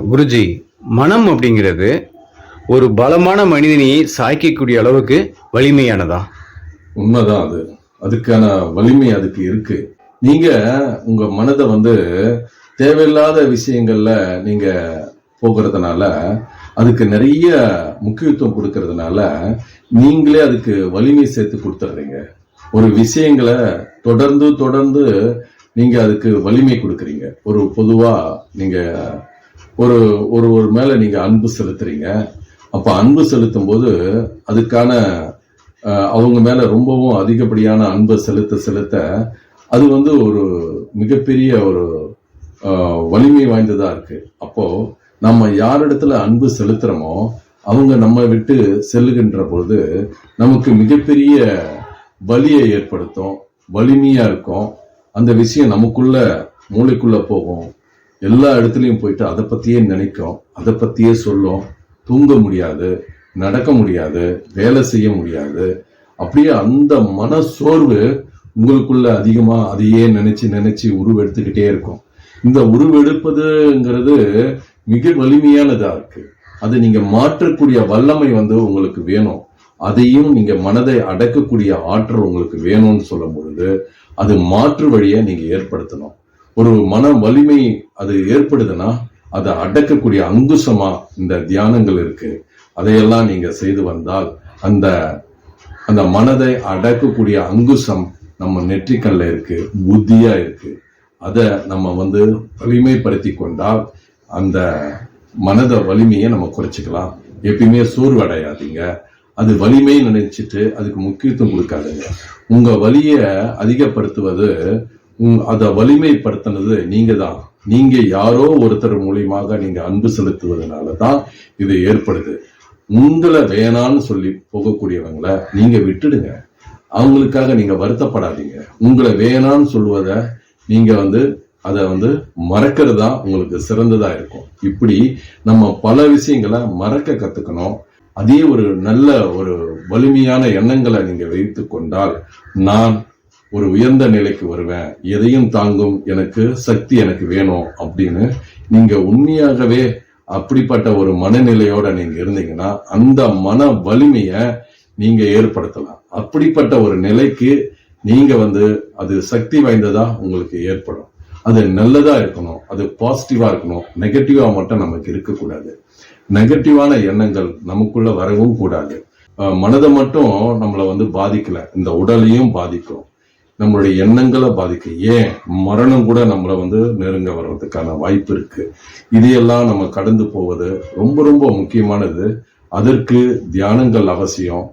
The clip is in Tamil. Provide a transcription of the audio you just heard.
குருஜி, மனம் அப்படிங்கிறது ஒரு பலமான மனிதனையை சாய்க்கக்கூடிய அளவுக்கு வலிமையானதா? உண்மைதான் அது. அதுக்கான வலிமை அதுக்கு இருக்கு. நீங்க உங்க மனதை தேவையில்லாத விஷயங்கள்ல நீங்க போகிறதுனால, அதுக்கு நிறைய முக்கியத்துவம் கொடுக்கறதுனால, நீங்களே அதுக்கு வலிமை சேர்த்து கொடுத்துடுறீங்க. ஒரு விஷயங்களை தொடர்ந்து தொடர்ந்து நீங்க அதுக்கு வலிமை கொடுக்குறீங்க. ஒரு பொதுவா நீங்க ஒரு ஒரு மேல நீங்க அன்பு செலுத்துறீங்க. அப்ப அன்பு செலுத்தும் போது அதுக்கான அவங்க மேல ரொம்பவும் அதிகப்படியான அன்பை செலுத்த செலுத்த அது ஒரு மிகப்பெரிய ஒரு வலிமை வாய்ந்ததா இருக்கு. அப்போ நம்ம யாரிடத்துல அன்பு செலுத்துறோமோ அவங்க நம்ம விட்டு செல்லுகின்ற பொழுது நமக்கு மிகப்பெரிய வலியை ஏற்படுத்தும், வலிமையா இருக்கும். அந்த விஷயம் நமக்குள்ள மூளைக்குள்ள போகும், எல்லா இடத்துலயும் போயிட்டு அதை பத்தியே நினைக்கும், அதை பத்தியே சொல்லும். தூங்க முடியாது, நடக்க முடியாது, வேலை செய்ய முடியாது. அப்படியே அந்த மன சோர்வு உங்களுக்குள்ள அதிகமா அதையே நினைச்சு நினைச்சு உருவெடுத்துக்கிட்டே இருக்கும். இந்த உருவெடுப்பதுங்கிறது மிக வலிமையானதா இருக்கு. அதை நீங்க மாற்றக்கூடிய வல்லமை உங்களுக்கு வேணும். அதையும் நீங்க மனதை அடக்கக்கூடிய ஆற்றல் உங்களுக்கு வேணும்னு சொல்லும் பொழுது அது மாற்று வழியை நீங்க ஏற்படுத்தணும். ஒரு மன வலிமை அது ஏற்படுதுன்னா அதை அடக்கக்கூடிய அங்குசமா இந்த தியானங்கள் இருக்கு. அதையெல்லாம் நீங்க செய்து வந்தால் அந்த அந்த மனதை அடக்கக்கூடிய அங்குசம் நம்ம நெற்றிக்கல்ல இருக்கு, புத்தியா இருக்கு. அதை நம்ம வலிமைப்படுத்தி கொண்டால் அந்த மனத வலிமையை நம்ம குறைச்சிக்கலாம். எப்பயுமே சோர்வு அடையாதீங்க. அது வலிமை நினைச்சிட்டு அதுக்கு முக்கியத்துவம் கொடுக்காதுங்க. உங்க வலிய அதிகப்படுத்துவது, அதை வலிமைப்படுத்தினது நீங்க தான். நீங்க யாரோ ஒருத்தர் மூலியமாக நீங்க அன்பு செலுத்துவதனாலதான் இது ஏற்படுது. உங்களை வேணான்னு சொல்லி போகக்கூடியவங்களை நீங்க விட்டுடுங்க. அவங்களுக்காக நீங்க வருத்தப்படாதீங்க. உங்களை வேணான்னு சொல்லுவத நீங்க அதை மறக்கிறது தான் உங்களுக்கு சிறந்ததா இருக்கும். இப்படி நம்ம பல விஷயங்களை மறக்க கத்துக்கணும். அதே ஒரு நல்ல ஒரு வலிமையான எண்ணங்களை நீங்க வைத்து கொண்டால், நான் ஒரு உயர்ந்த நிலைக்கு வருவேன், எதையும் தாங்கும் எனக்கு சக்தி எனக்கு வேணும் அப்படின்னு நீங்க உண்மையாகவே அப்படிப்பட்ட ஒரு மனநிலையோட நீங்க இருந்தீங்கன்னா அந்த மன வலிமைய நீங்க ஏற்படுத்தலாம். அப்படிப்பட்ட ஒரு நிலைக்கு நீங்க அது சக்தி வாய்ந்ததா உங்களுக்கு ஏற்படும். அது நல்லதா இருக்கணும், அது பாசிட்டிவா இருக்கணும். நெகட்டிவா மட்டும் நமக்கு இருக்கக்கூடாது. நெகட்டிவான எண்ணங்கள் நமக்குள்ள வரவும் கூடாது. மனதை மட்டும் நம்மளை பாதிக்கல, இந்த உடலையும் பாதிக்கும், நம்மளுடைய எண்ணங்களை பாதிக்கும். ஏன் மரணம் கூட நம்மளை நெருங்க வர்றதுக்கான வாய்ப்பு இருக்கு. இதையெல்லாம் நம்ம கடந்து போவது ரொம்ப ரொம்ப முக்கியமானது. அதற்கு தியானங்கள் அவசியம்.